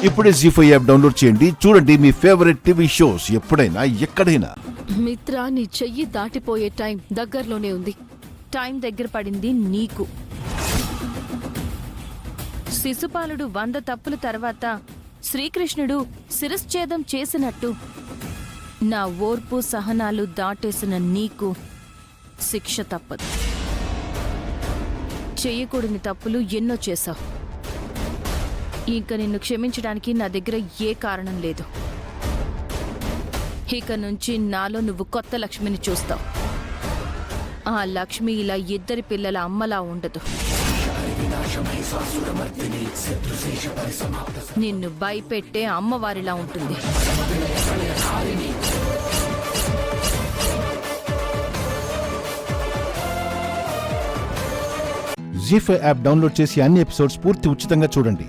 ఇప్పుడే జీ5 app download చేయండి. చూడండి మీ ఫేవరెట్ టీవీ షోస్ ఎప్పుడైనా ఎక్కడైనా. మిత్ర, నీ చెయ్యి దాటిపోయే టైం దగ్గరలోనే ఉంది. టైం దగ్గర పడింది నీకు. శిశుపాలుడు 100 తప్పుల తర్వాత శ్రీకృష్ణుడు శిరశ్ఛేదం చేసినట్టు నా ఓర్పు సహనాలు దాటేసిన నీకు శిక్ష తప్పదు. చెయ్యకూడని తప్పులు ఎన్నో చేశావు. ఇంక నిన్ను క్షమించడానికి నా దగ్గర ఏ కారణం లేదు. ఇక నుంచి నాలో నువ్వు కొత్త లక్ష్మిని చూస్తావు. ఆ లక్ష్మి ఇలా 2 పిల్లల అమ్మలా ఉండదు. నిన్ను భయపెట్టే అమ్మవారిలా ఉంటుంది. జీ5 యాప్ డౌన్లోడ్ చేసి అన్ని ఎపిసోడ్స్ పూర్తి ఉచితంగా చూడండి.